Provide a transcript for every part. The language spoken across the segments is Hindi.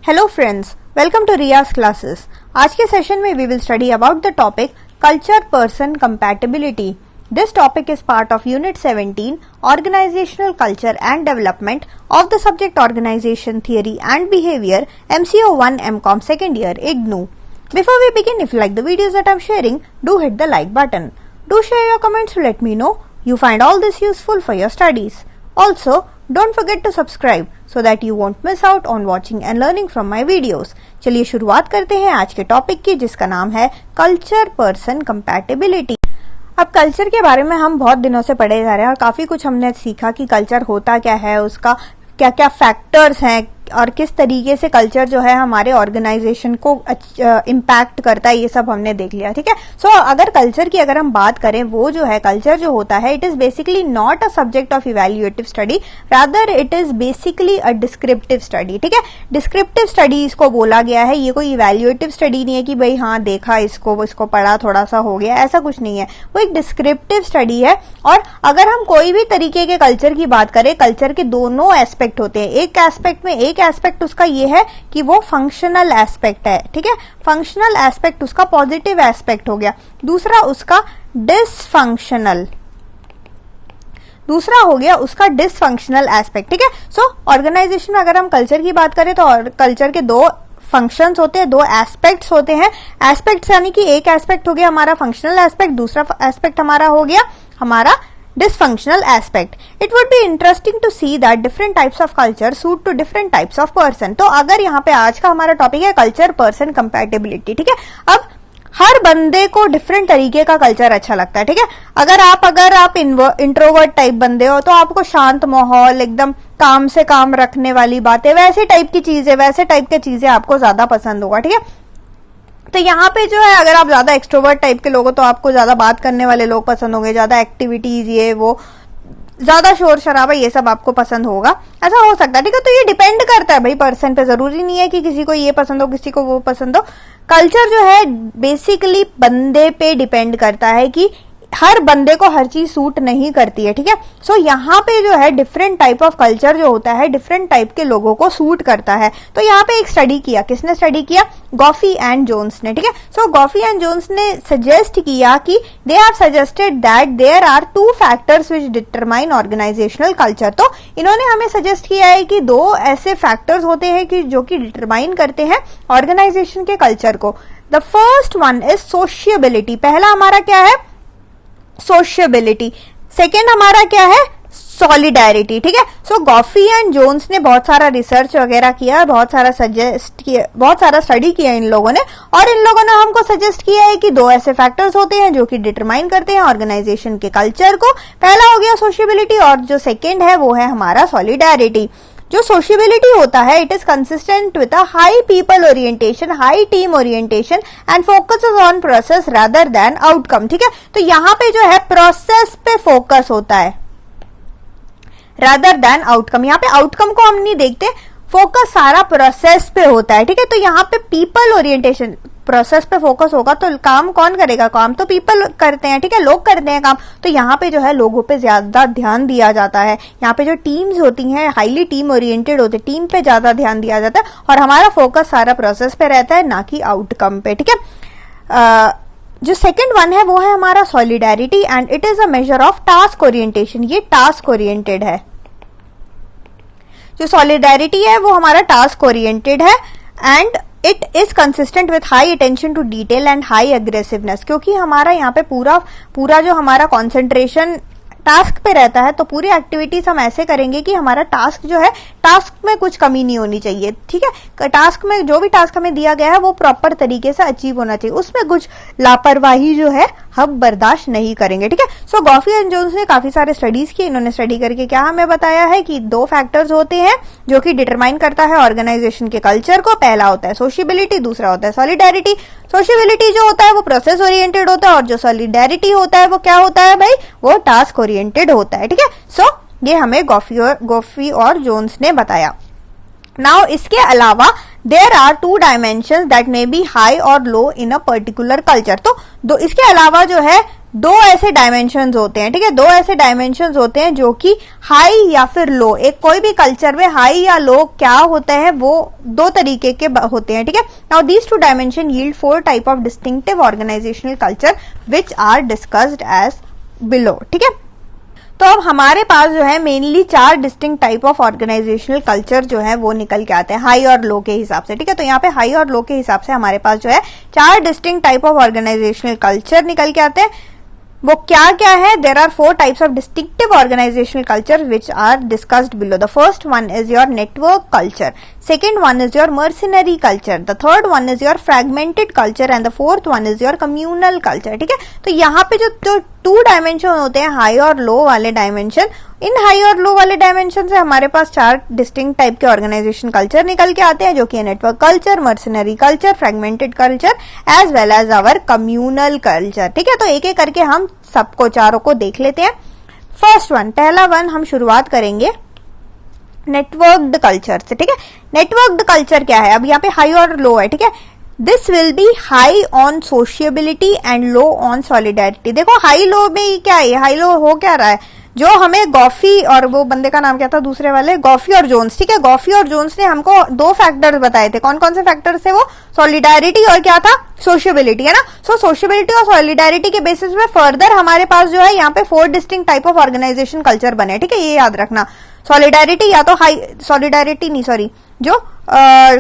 Hello friends, welcome to Riya's classes. आज के सेशन में we will study about the topic culture person compatibility. This topic is part of Unit 17 Organizational Culture and Development of the subject Organization Theory and Behavior MCO1 MCOM second year IGNOU. Before we begin, if you like the videos that I'm sharing, do hit the like button. Do share your comments to let me know you find all this useful for your studies. Also, don't forget to subscribe so that you won't miss out on watching and learning from my videos. चलिए शुरुआत करते हैं आज के टॉपिक की, जिसका नाम है कल्चर पर्सन कंपैटिबिलिटी। अब कल्चर के बारे में हम बहुत दिनों से पढ़े जा रहे हैं और काफी कुछ हमने सीखा कि कल्चर होता क्या है, उसका क्या क्या फैक्टर्स हैं और किस तरीके से कल्चर जो है हमारे ऑर्गेनाइजेशन को इम्पैक्ट करता है, ये सब हमने देख लिया। ठीक है, सो अगर कल्चर की अगर हम बात करें, वो जो है कल्चर जो होता है, it is basically not a subject of evaluative study, rather it is basically a descriptive study. ठीक है, डिस्क्रिप्टिव स्टडी इसको बोला गया है, ये कोई इवैल्यूएटिव स्टडी नहीं है कि भाई हाँ देखा इसको पढ़ा थोड़ा सा हो गया, ऐसा कुछ नहीं है। वो एक डिस्क्रिप्टिव स्टडी है। और अगर हम कोई भी तरीके के कल्चर की बात करें, कल्चर के दोनों एस्पेक्ट होते हैं। एक एस्पेक्ट उसका ये है कि वो फंक्शनल एस्पेक्ट है। ठीक है, फंक्शनल एस्पेक्ट उसका पॉजिटिव एस्पेक्ट हो गया। दूसरा उसका डिसफंक्शनल, दूसरा हो गया उसका डिसफंक्शनल एस्पेक्ट। ठीक है, सो ऑर्गेनाइजेशन में अगर हम कल्चर की बात करें तो कल्चर के दो फंक्शंस होते हैं, दो एस्पेक्ट्स होते हैं। एस्पेक्ट्स यानी कि एक एस्पेक्ट हो गया हमारा फंक्शनल एस्पेक्ट, दूसरा एस्पेक्ट हमारा हो गया हमारा dysfunctional aspect. It would be interesting to see that different types of culture suit to different types of person. तो अगर यहाँ पे आज का हमारा टॉपिक है कल्चर पर्सन कंपैटिबिलिटी। ठीक है, अब हर बंदे को डिफरेंट तरीके का कल्चर अच्छा लगता है। ठीक है, अगर आप इंट्रोवर्ट टाइप बंदे हो तो आपको शांत माहौल, एकदम काम से काम रखने वाली बातें, वैसे टाइप के चीजें आपको ज्यादा पसंद होगा। ठीक है, तो यहाँ पे जो है अगर आप ज्यादा एक्सट्रोवर्ट टाइप के लोग हो तो आपको ज्यादा बात करने वाले लोग पसंद होंगे, ज्यादा एक्टिविटीज, ये वो ज्यादा शोर शराबा, ये सब आपको पसंद होगा, ऐसा हो सकता है। ठीक है, तो ये डिपेंड करता है भाई पर्सन पे, जरूरी नहीं है कि किसी को ये पसंद हो किसी को वो पसंद हो। कल्चर जो है बेसिकली बंदे पे डिपेंड करता है कि हर बंदे को हर चीज सूट नहीं करती है। ठीक है, सो यहाँ पे जो है डिफरेंट टाइप ऑफ कल्चर जो होता है डिफरेंट टाइप के लोगों को सूट करता है। तो यहाँ पे एक स्टडी किया, किसने स्टडी किया? गॉफी एंड जोन्स ने। ठीक है, सो गॉफी एंड जोन्स ने सजेस्ट किया कि they have suggested that there are 2 factors which determine organisational culture. तो इन्होंने हमें सजेस्ट किया है कि 2 ऐसे फैक्टर्स होते हैं कि जो कि डिटरमाइन करते हैं ऑर्गेनाइजेशन के कल्चर को। The first one is sociability. पहला हमारा क्या है? सोशियबिलिटी। सेकेंड हमारा क्या है? सॉलिडैरिटी। ठीक है, सो गॉफी एंड जोन्स ने बहुत सारा रिसर्च वगैरह किया, बहुत सारा स्टडी किया इन लोगों ने, और इन लोगों ने हमको सजेस्ट किया है कि 2 ऐसे फैक्टर्स होते हैं जो कि डिटरमाइन करते हैं ऑर्गेनाइजेशन के कल्चर को। पहला हो गया सोशियबिलिटी और जो सेकेंड है वो है हमारा सॉलिडैरिटी। जो सोशियबिलिटी होता है, it is consistent with a high people orientation, hi team orientation and focuses on process rather than outcome. ठीक है, तो यहाँ पे जो है प्रोसेस पे फोकस होता है रादर देन आउटकम। यहाँ पे आउटकम को हम नहीं देखते, फोकस सारा प्रोसेस पे होता है। ठीक है, तो यहाँ पे पीपल ओरिएंटेशन, प्रोसेस पे फोकस होगा तो काम कौन करेगा? काम तो पीपल करते हैं। ठीक है, लोग करते हैं काम, तो यहाँ पे जो है लोगों पे ज्यादा ध्यान दिया जाता है। यहाँ पे जो टीम्स होती हैं हाईली टीम ओरिएंटेड होते हैं, टीम पे ज्यादा ध्यान दिया जाता है और हमारा फोकस सारा प्रोसेस पे रहता है, ना कि आउटकम पे। ठीक है, जो सेकंड वन है वो है हमारा solidarity and it is a measure of task orientation. ये टास्क ओरिएंटेड है। जो सॉलिडैरिटी है वो हमारा टास्क ओरिएंटेड है and it is consistent with high attention to detail and high aggressiveness. क्योंकि हमारा यहाँ पे पूरा जो हमारा कॉन्सेंट्रेशन टास्क पे रहता है, तो पूरी एक्टिविटीज हम ऐसे करेंगे कि हमारा टास्क जो है, टास्क में कुछ कमी नहीं होनी चाहिए। ठीक है, टास्क में जो भी टास्क हमें दिया गया है वो प्रॉपर तरीके से अचीव होना चाहिए, उसमें कुछ लापरवाही जो है हम बर्दाश्त नहीं करेंगे। ठीक है, सो गॉफी एंड जोन्स ने काफी सारे स्टडीज किए। इन्होंने स्टडी करके क्या हमें बताया है कि 2 फैक्टर्स होते हैं जो कि डिटरमाइन करता है ऑर्गेनाइजेशन के कल्चर को। पहला होता है सोशियबिलिटी, दूसरा होता है सॉलिडैरिटी। सोशियबिलिटी जो होता है वो प्रोसेस ओरिएंटेड होता है और जो सॉलिडैरिटी होता है वो क्या होता है भाई? वो टास्क ओरिएंटेड होता है। ठीक है, सो ये हमें गॉफी और जोन्स ने बताया। नाउ इसके अलावा there are 2 dimensions that may be high और low in a particular culture. तो इसके अलावा जो है दो ऐसे डायमेंशंस होते हैं, ठीक है, दो ऐसे डायमेंशंस होते हैं जो कि हाई या फिर लो, एक कोई भी कल्चर में हाई या लो क्या होता है वो दो तरीके के होते हैं, ठीक है। Now these two dimensions yield 4 type of distinctive organisational culture which are discussed as below, ठीक है। तो अब हमारे पास जो है mainly 4 distinct type of organisational culture जो है वो निकल के आते हैं हाई और लो के हिसाब से, ठीक है। तो यहाँ पे हाई और लो के हिसाब से हमारे पास जो है 4 distinct type of organisational culture निकल के आते हैं। वो क्या क्या है? There are 4 types of distinctive organisational culture which are discussed below. The first one is your network culture, second one is your mercenary culture, the third one is your fragmented culture and the fourth one is your communal culture, ठीक है। तो यहाँ पे जो 2 डायमेंशन होते हैं हाई और लो वाले डायमेंशन, इन हाई और लो वाले डायमेंशन से हमारे पास 4 डिस्टिंक्ट टाइप के ऑर्गेनाइजेशन कल्चर निकल के आते हैं जो कि network culture, mercenary culture, fragmented culture as well as our communal culture, ठीक है। तो एक एक करके हम सबको चारों को देख लेते हैं। फर्स्ट वन, पहला वन हम शुरुआत करेंगे नेटवर्क्ड कल्चर से, ठीक है। नेटवर्क्ड कल्चर क्या है? अब यहाँ पे हाई और लो है, ठीक है। This will be high on sociability and low on solidarity. देखो हाई लो में क्या है, हाई लो हो क्या रहा है, जो हमें गॉफी और वो बंदे का नाम क्या था दूसरे वाले, गॉफी और जोन्स, ठीक है। गॉफी और जोन्स ने हमको 2 फैक्टर्स बताए थे। कौन कौन से फैक्टर्स थे वो? सॉलिडेरिटी और क्या था? सोशियबिलिटी, है ना। सो सोशियबिलिटी और सॉलिडेरिटी के बेसिस पे फर्दर हमारे पास जो है यहाँ पे 4 distinct type of organisation culture बने, ठीक है। ये याद रखना, सॉलिडेरिटी या तो हाई, सॉलिडेरिटी नहीं सॉरी, जो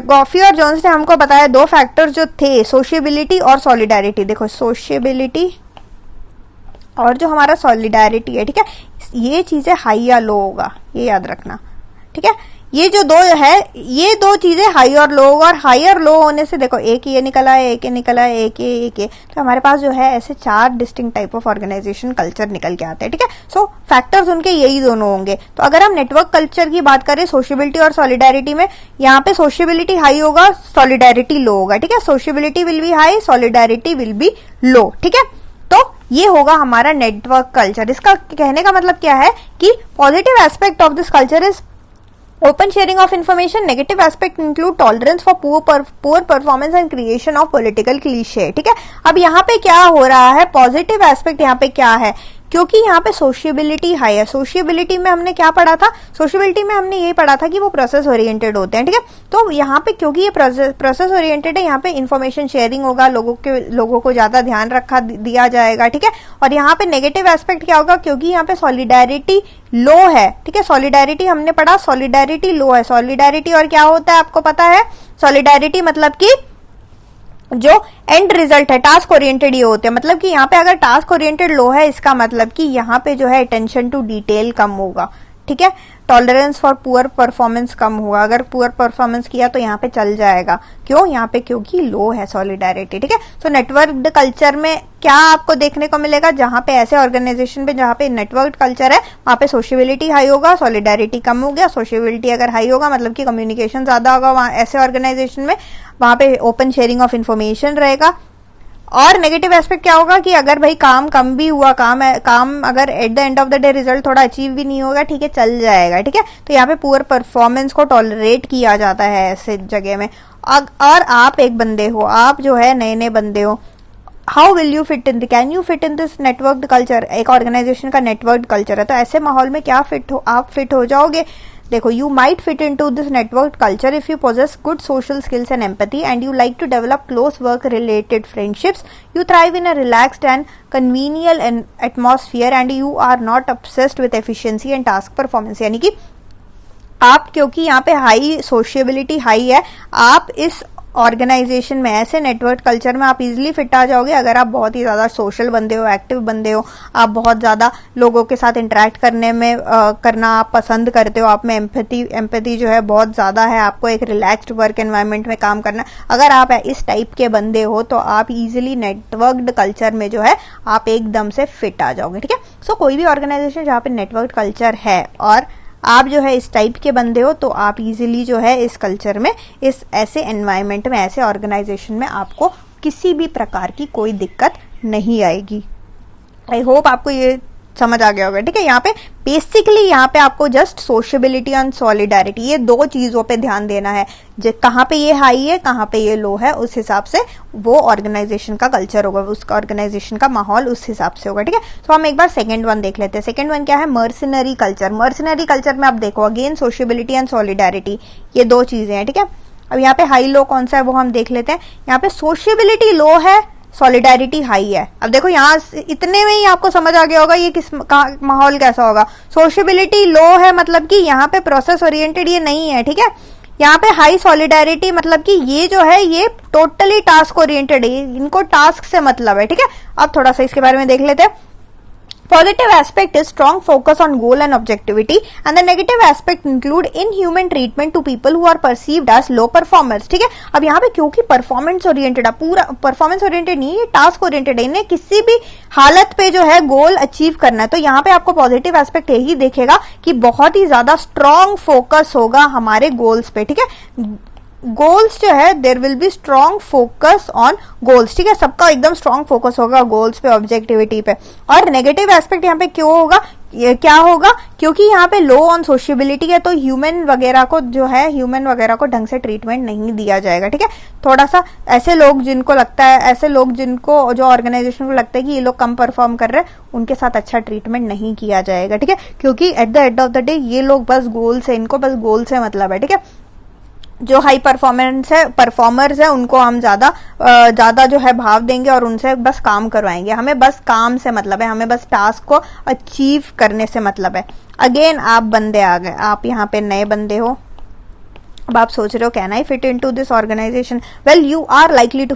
गॉफी और जोन्स ने हमको बताया 2 फैक्टर जो थे, सोशियबिलिटी और सॉलिडेरिटी। देखो सोशियबिलिटी और जो हमारा सॉलिडेरिटी है, ठीक है, ये चीजें हाई या लो होगा, ये याद रखना, ठीक है। ये जो 2 है, ये 2 चीजें हाई और लो होगा, और हाई और लो होने से देखो एक ये निकला है, एक ये निकला है, एक ये, तो हमारे पास जो है ऐसे 4 distinct type of organisation culture निकल के आते हैं, ठीक है। सो फैक्टर्स उनके यही दोनों होंगे। तो अगर हम नेटवर्क कल्चर की बात करें सोशियबिलिटी और सॉलिडेरिटी में, यहाँ पे सोशियबिलिटी हाई होगा, सॉलिडेरिटी लो होगा, ठीक है। Sociability will be high, solidarity will be low, ठीक है। तो ये होगा हमारा नेटवर्क कल्चर। इसका कहने का मतलब क्या है कि positive aspect of this culture is open sharing of information, negative aspect include tolerance for poor performance and creation of political cliché, ठीक है। अब यहाँ पे क्या हो रहा है, पॉजिटिव एस्पेक्ट यहाँ पे क्या है, क्योंकि यहाँ पे सोशियबिलिटी हाई है। सोशियबिलिटी में हमने क्या पढ़ा था? सोशियबिलिटी में हमने ये पढ़ा था कि वो प्रोसेस ओरिएंटेड होते हैं, ठीक है। तो यहाँ पे क्योंकि ये प्रोसेस ओरिएंटेड है, यहाँ पे इंफॉर्मेशन शेयरिंग होगा, लोगों को ज्यादा ध्यान रखा दिया जाएगा, ठीक है। और यहाँ पे नेगेटिव एस्पेक्ट क्या होगा? क्योंकि यहाँ पे सॉलिडेरिटी लो है, ठीक है। सॉलिडेरिटी हमने पढ़ा, सॉलिडेरिटी लो है। सॉलिडेरिटी और क्या होता है आपको पता है? सॉलिडेरिटी मतलब कि जो एंड रिजल्ट है, टास्क ओरिएंटेड ये होते हैं। मतलब कि यहाँ पे अगर टास्क ओरिएंटेड लो है, इसका मतलब कि यहाँ पे जो है अटेंशन टू डिटेल कम होगा, ठीक है। टॉलरेंस फॉर पुअर परफॉर्मेंस कम होगा, अगर पुअर परफॉर्मेंस किया तो यहाँ पे चल जाएगा। क्यों? यहाँ पे क्योंकि लो है सॉलिडेरिटी, ठीक है। सो नेटवर्क्ड कल्चर में क्या आपको देखने को मिलेगा? जहां पे ऐसे ऑर्गेनाइजेशन पे जहां पे नेटवर्क कल्चर है, वहां पे सोशियबिलिटी हाई होगा, सॉलिडेरिटी कम हो गया। सोशियबिलिटी अगर हाई होगा मतलब कि कम्युनिकेशन ज्यादा होगा वहां ऐसे ऑर्गेनाइजेशन में, वहां पे ओपन शेयरिंग ऑफ इन्फॉर्मेशन रहेगा। और नेगेटिव एस्पेक्ट क्या होगा कि अगर भाई काम कम भी हुआ, काम अगर at the end of the day result थोड़ा अचीव भी नहीं होगा, ठीक है, चल जाएगा, ठीक है। तो यहाँ पे पुअर परफॉर्मेंस को टॉलरेट किया जाता है ऐसे जगह में। और आप एक बंदे हो, आप जो है नए बंदे हो, how will you fit in, can you fit in this networked culture? एक ऑर्गेनाइजेशन का नेटवर्क्ड कल्चर है, तो ऐसे माहौल में क्या आप फिट हो जाओगे? देखो, you might fit into this networked culture if you possess good social skills and empathy and you like to develop close work related friendships. You thrive in a relaxed and convivial atmosphere and you are not obsessed with efficiency and task performance. यानी कि आप, क्योंकि यहाँ पे हाई सोशियबिलिटी हाई है, आप इस ऑर्गेनाइजेशन में, ऐसे नेटवर्क कल्चर में आप इजीली फिट आ जाओगे अगर आप बहुत ही ज्यादा सोशल बंदे हो, एक्टिव बंदे हो, आप बहुत ज्यादा लोगों के साथ इंटरेक्ट करने में करना आप पसंद करते हो, आप में एम्पैथी जो है बहुत ज्यादा है, आपको एक रिलैक्स्ड वर्क एनवायरनमेंट में काम करना, अगर आप इस टाइप के बंदे हो तो आप इजीली नेटवर्क्ड कल्चर में जो है आप एकदम से फिट आ जाओगे, ठीक है। सो कोई भी ऑर्गेनाइजेशन जहाँ पे नेटवर्क कल्चर है और आप जो है इस टाइप के बंदे हो तो आप इजीली जो है इस कल्चर में, इस ऐसे एनवायरनमेंट में, ऐसे ऑर्गेनाइजेशन में आपको किसी भी प्रकार की कोई दिक्कत नहीं आएगी। आई होप आपको ये समझ आ गया होगा, ठीक है। यहाँ पे बेसिकली यहाँ पे आपको जस्ट सोशबिलिटी एंड सॉलिडारिटी, ये दो चीजों पे ध्यान देना है। कहाँ पे ये हाई है, कहाँ पे ये लो है, उस हिसाब से वो ऑर्गेनाइजेशन का कल्चर होगा, उसका ऑर्गेनाइजेशन का माहौल उस हिसाब से होगा, ठीक है। तो हम एक बार सेकंड वन देख लेते हैं। सेकंड वन क्या है, मर्सनरी कल्चर। मर्सनरी कल्चर में आप देखो अगेन सोशबिलिटी एंड सॉलिडारिटी, ये दो चीजें हैं, ठीक है। अब यहाँ पे हाई लो कौन सा है वो हम देख लेते हैं। यहाँ पे सोशबिलिटी लो है, सॉलिडारिटी हाई है। अब देखो यहाँ इतने में ही आपको समझ आ गया होगा ये किस माहौल कैसा होगा। सोशबिलिटी लो है मतलब कि यहाँ पे प्रोसेस ओरिएंटेड ये नहीं है, ठीक है। यहाँ पे हाई सॉलिडारिटी मतलब कि ये जो है ये टोटली टास्क ओरिएंटेड है, इनको टास्क से मतलब है, ठीक है। अब थोड़ा सा इसके बारे में देख लेते हैं। Positive aspect is strong focus on goal and objectivity, and the negative aspect include inhuman treatment to people who are perceived as low performers, ठीक है। अब यहाँ पे क्योंकि परफॉर्मेंस ओरिएंटेड है, पूरा परफॉर्मेंस ओरिएंटेड नहीं है, टास्क ओरिएंटेड है, इन्हें किसी भी हालत पे जो है गोल अचीव करना है। तो यहाँ पे आपको पॉजिटिव एस्पेक्ट यही देखेगा कि बहुत ही ज्यादा स्ट्रॉन्ग फोकस होगा हमारे गोल्स पे, ठीक है। गोल्स जो है there will be strong focus on goals, ठीक है। सबका एकदम स्ट्रॉन्ग फोकस होगा गोल्स पे, ऑब्जेक्टिविटी पे। और नेगेटिव एस्पेक्ट यहाँ पे क्यों होगा, ये क्या होगा, क्योंकि यहाँ पे लो ऑन सोशबिलिटी है, तो ह्यूमन वगैरह को जो है ह्यूमन वगैरह को ढंग से ट्रीटमेंट नहीं दिया जाएगा, ठीक है। थोड़ा सा ऐसे लोग जिनको लगता है, ऐसे लोग जिनको जो ऑर्गेनाइजेशन को लगता है कि ये लोग कम परफॉर्म कर रहे हैं, उनके साथ अच्छा ट्रीटमेंट नहीं किया जाएगा, ठीक है। क्योंकि at the end of the day ये लोग बस गोल से, इनको बस गोल से मतलब है, ठीक है। जो हाई परफॉर्मर्स है उनको हम ज्यादा जो है भाव देंगे और उनसे बस काम करवाएंगे। हमें बस काम से मतलब है, हमें बस टास्क को अचीव करने से मतलब है। अगेन आप बंदे आ गए, आप यहाँ पे नए बंदे हो। अब आप सोच रहे हो can I fit into this organisation? Well, you are likely to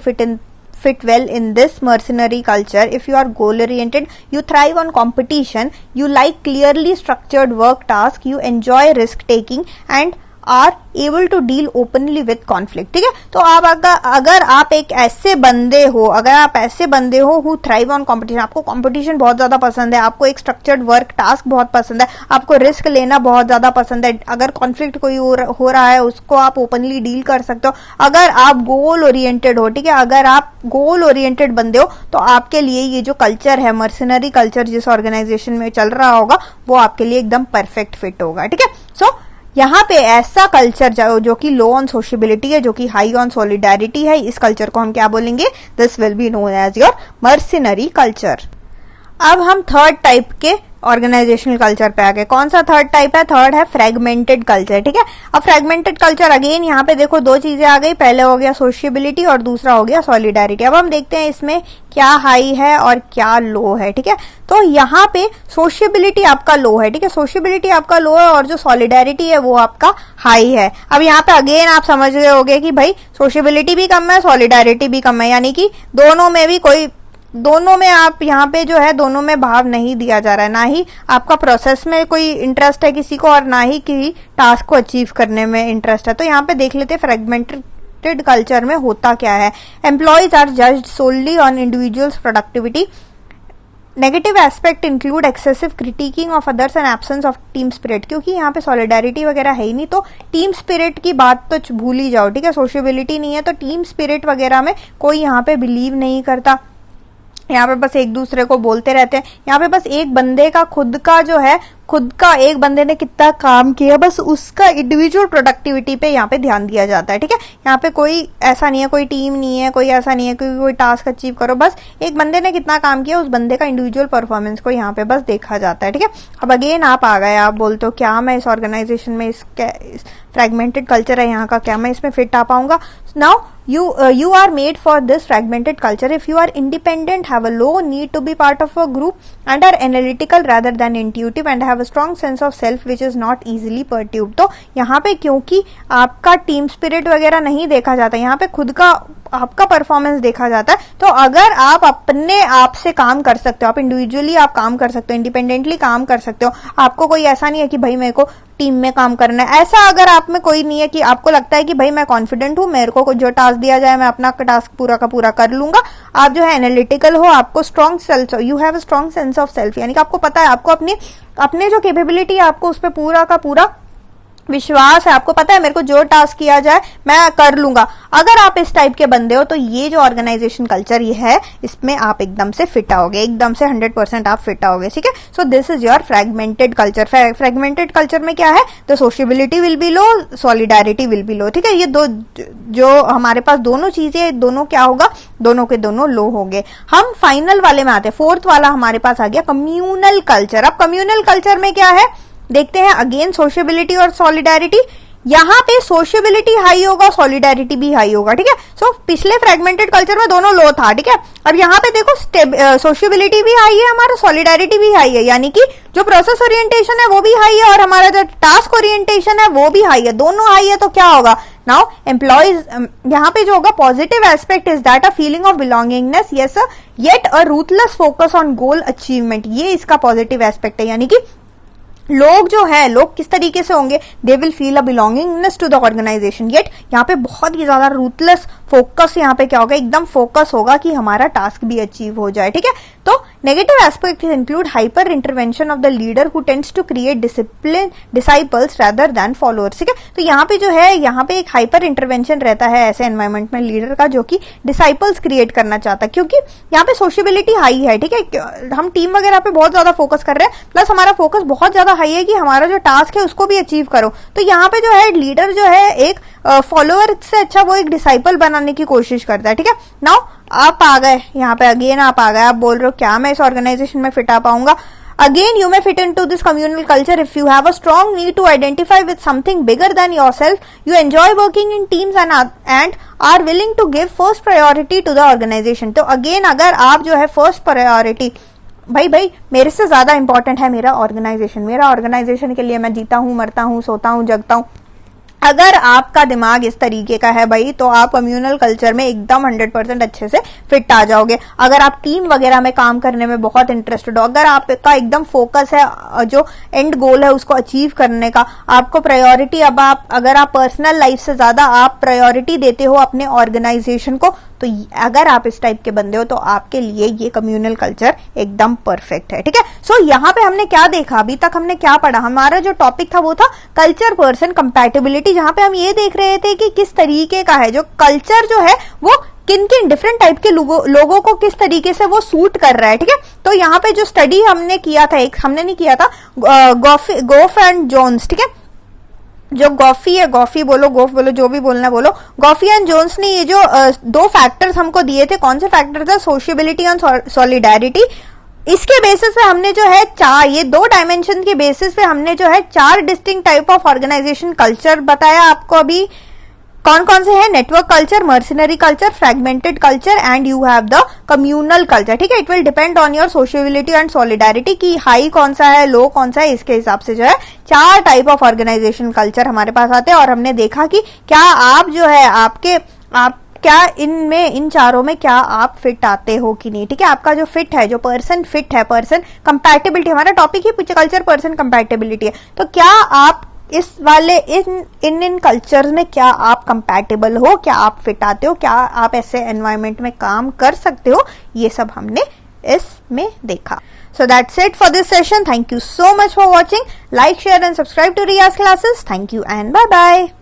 fit well in this mercenary culture if you are goal oriented, you thrive on competition, you like clearly structured work tasks, you enjoy risk taking and are able to deal openly with conflict, ठीक है। तो आप अगर आप एक ऐसे बंदे हो, अगर आप ऐसे बंदे हो हु थ्राइव ऑन कॉम्पिटिशन, आपको कॉम्पिटिशन बहुत ज्यादा पसंद है, आपको एक स्ट्रक्चर्ड वर्क टास्क बहुत पसंद है, आपको रिस्क लेना बहुत ज्यादा पसंद है, अगर कॉन्फ्लिक्ट कोई हो रहा है उसको आप ओपनली डील कर सकते हो, अगर आप गोल ओरिएंटेड हो, ठीक है, अगर आप गोल ओरिएंटेड बंदे हो, तो आपके लिए ये जो कल्चर है, मर्सनरी कल्चर जिस ऑर्गेनाइजेशन में चल रहा होगा, वो आपके लिए एकदम परफेक्ट फिट होगा, ठीक है। सो यहाँ पे ऐसा कल्चर जो कि लो ऑन सोशबिलिटी है, जो कि हाई ऑन सॉलिडारिटी है, इस कल्चर को हम क्या बोलेंगे? This will be known as your mercenary culture. अब हम थर्ड टाइप के ऑर्गेनाइजेशनल कल्चर पे आ गए। कौन सा थर्ड टाइप है? थर्ड है फ्रेगमेंटेड कल्चर, ठीक है। अब फ्रेगमेंटेड कल्चर अगेन यहाँ पे देखो दो चीजें आ गई, पहले हो गया सोशियबिलिटी और दूसरा हो गया सॉलिडारिटी। अब हम देखते हैं इसमें क्या हाई है और क्या लो है, ठीक है। तो यहाँ पे सोशियबिलिटी आपका लो है, ठीक है, सोशियबिलिटी आपका लो है और जो सॉलिडारिटी है वो आपका हाई है। अब यहाँ पे अगेन आप समझ रहे होगे कि भाई सोशियबिलिटी भी कम है, सॉलिडारिटी भी कम है, यानी कि दोनों में आप यहाँ पे जो है दोनों में भाव नहीं दिया जा रहा है, ना ही आपका प्रोसेस में कोई इंटरेस्ट है किसी को और ना ही किसी टास्क को अचीव करने में इंटरेस्ट है। तो यहाँ पे देख लेते हैं फ्रेगमेंटेड कल्चर में होता क्या है। Employees are judged solely on individuals productivity. Negative aspect include excessive criticising of others and absence of team spirit, क्योंकि यहाँ पे सॉलिडारिटी वगैरह है ही नहीं, तो टीम स्पिरिट की बात तो भूल ही जाओ, ठीक है। सोशियबिलिटी नहीं है तो टीम स्पिरिट वगैरह में कोई यहाँ पे बिलीव नहीं करता, यहाँ पे बस एक दूसरे को बोलते रहते हैं। यहाँ पे बस एक बंदे का खुद का एक बंदे ने कितना काम किया, बस उसका इंडिविजुअल प्रोडक्टिविटी पे यहाँ पे ध्यान दिया जाता है, ठीक है। यहाँ पे कोई ऐसा नहीं है, कोई टीम नहीं है, कोई ऐसा नहीं है कि कोई टास्क अचीव करो, बस एक बंदे ने कितना काम किया उस बंदे का इंडिविजुअल परफॉर्मेंस को यहाँ पे बस देखा जाता है, ठीक है। अब अगेन आप आ गए, आप बोलते हो क्या मैं इस ऑर्गेनाइजेशन में इस फ्रेगमेंटेड कल्चर है यहाँ का, क्या मैं इसमें फिट आ पाऊंगा? Now you are made for this fragmented culture if you are independent, have a low need to be part of a group and are analytical rather than intuitive and have a strong sense of self which is not easily perturbed। तो यहाँ पे क्योंकि आपका टीम स्पिरिट वगैरह नहीं देखा जाता, यहाँ पे खुद का आपका परफॉर्मेंस देखा जाता है। तो अगर आप अपने आप से काम कर सकते हो, आप इंडिविजुअली आप काम कर सकते हो, इंडिपेंडेंटली काम कर सकते हो, आपको कोई ऐसा नहीं है कि भाई मेरे को टीम में काम करना है, ऐसा अगर आप में कोई नहीं है कि आपको लगता है कि भाई मैं कॉन्फिडेंट हूं, मेरे को जो टास्क दिया जाए मैं अपना टास्क पूरा का पूरा कर लूंगा, आप जो है एनालिटिकल हो, आपको strong self, you have a strong sense of self, यानी कि आपको पता है आपको अपने जो कैपेबिलिटी है आपको उस पर पूरा का पूरा विश्वास है, आपको पता है मेरे को जो टास्क किया जाए मैं कर लूंगा। अगर आप इस टाइप के बंदे हो तो ये जो ऑर्गेनाइजेशन कल्चर ये है, इसमें आप एकदम से फिट आओगे, एकदम से 100% आप फिट आओगे, ठीक है। So this is your fragmented culture. Fragmented culture में क्या है, the sociability will be low, solidarity will be low, ठीक है। ये दो जो हमारे पास दोनों चीजें, दोनों क्या होगा, दोनों के दोनों लो होंगे। हम फाइनल वाले में आते हैं, फोर्थ वाला हमारे पास आ गया कम्युनल कल्चर। अब कम्युनल कल्चर में क्या है देखते हैं, अगेन सोशियबिलिटी और सॉलिडारिटी। यहां पे सोशियबिलिटी हाई होगा, सॉलिडारिटी भी हाई होगा, ठीक है। सो पिछले फ्रेगमेंटेड कल्चर में दोनों लो था, ठीक है। और यहाँ पे देखो सोशियबिलिटी भी हाई है हमारा, सॉलिडारिटी भी हाई है, यानी कि जो प्रोसेस ओरिएंटेशन है वो भी हाई है और हमारा जो टास्क ओरिएंटेशन है वो भी हाई है, दोनों हाई है। तो क्या होगा नाउ एम्प्लॉयज, यहाँ पे जो होगा positive aspect is that a feeling of belongingness, yes yet a ruthless focus on goal achievement. ये इसका पॉजिटिव एस्पेक्ट है, यानी कि लोग जो है, लोग किस तरीके से होंगे, they will feel a belongingness to the organisation. Yet यहाँ पे बहुत ही ज्यादा रूथलेस फोकस, यहाँ पे क्या होगा, एकदम फोकस होगा कि हमारा टास्क भी अचीव हो जाए, ठीक है। तो negative aspect include hyper intervention of the leader who tends to create discipline disciples rather than followers, ठीक है। तो यहाँ पे जो है, यहाँ पे एक हाइपर इंटरवेंशन रहता है ऐसे एनवायरमेंट में लीडर का, जो कि डिसाइपल्स क्रिएट करना चाहता है, क्योंकि यहाँ पे सोशियबिलिटी हाई है, ठीक है। हम टीम वगैरह पे बहुत ज्यादा फोकस कर रहे हैं, प्लस हमारा फोकस बहुत ज्यादा हाई है कि हमारा जो टास्क है उसको भी अचीव करो। तो यहाँ पे जो है लीडर जो है एक फॉलोअर से अच्छा वो एक डिसाइपल बनाने की कोशिश करता है, ठीक है। नाउ आप आ गए यहाँ पे, अगेन आप आ गए, आप बोल रहे हो क्या मैं इस ऑर्गेनाइजेशन में फिट आ पाऊंगा। Again, you may fit into this communal culture if you have a strong need to identify with something bigger than yourself. You enjoy working in teams and are willing to give first priority to the organization. तो again, अगर आप जो है first priority, भाई मेरे से ज्यादा इंपॉर्टेंट है मेरा ऑर्गेनाइजेशन, मेरा ऑर्गेनाइजेशन के लिए मैं जीता हूँ, मरता हूँ, सोता हूँ, जगता हूँ। अगर आपका दिमाग इस तरीके का है भाई, तो आप कम्युनल कल्चर में एकदम 100% अच्छे से फिट आ जाओगे। अगर आप टीम वगैरह में काम करने में बहुत इंटरेस्टेड हो, अगर आपका एकदम फोकस है जो एंड गोल है उसको अचीव करने का, आपको प्रायोरिटी, अब आप अगर आप पर्सनल लाइफ से ज्यादा आप प्रायोरिटी देते हो अपने ऑर्गेनाइजेशन को, तो अगर आप इस टाइप के बंदे हो तो आपके लिए ये कम्युनल कल्चर एकदम परफेक्ट है, ठीक है। सो यहाँ पे हमने क्या देखा, अभी तक हमने क्या पढ़ा, हमारा जो टॉपिक था वो था कल्चर पर्सन कंपैटिबिलिटी, जहां पे हम ये देख रहे थे कि किस तरीके का है जो कल्चर जो है वो किन किन डिफरेंट टाइप के लोगों को किस तरीके से वो सूट कर रहा है, ठीक है। तो यहाँ पे जो स्टडी हमने किया था, एक हमने नहीं किया था, गोफ एंड जोन्स, ठीक है। जो गॉफी है, गॉफी बोलो, गोफ बोलो, जो भी बोलना बोलो, गॉफी एंड जोन्स ने ये जो दो फैक्टर्स हमको दिए थे, कौन से फैक्टर्स है, सोशियबिलिटी एंड सॉलिडारिटी। इसके बेसिस पे हमने जो है ये दो डायमेंशन के बेसिस पे हमने जो है 4 distinct type of organisation culture बताया आपको। अभी कौन कौन से हैं, network culture, mercenary culture, fragmented culture and you have the communal culture, ठीक है। It will depend on your sociability and solidarity की हाई कौन सा है, लो कौन सा है, इसके हिसाब से जो है 4 टाइप ऑफ ऑर्गेनाइजेशन कल्चर हमारे पास आते हैं। और हमने देखा कि क्या आप जो है आप क्या इन चारों में क्या आप फिट आते हो कि नहीं, ठीक है। आपका जो फिट है, जो पर्सन फिट है, पर्सन कंपैटिबिलिटी, हमारा टॉपिक ही कल्चर पर्सन कंपैटिबिलिटी है। तो क्या आप इस वाले इन कल्चर्स में क्या आप कंपैटिबल हो, क्या आप फिट आते हो, क्या आप ऐसे एनवायरनमेंट में काम कर सकते हो, ये सब हमने इसमें देखा। So that's it for this session. Thank you so much for watching. Like, share and subscribe to Riya's classes. Thank you and bye bye.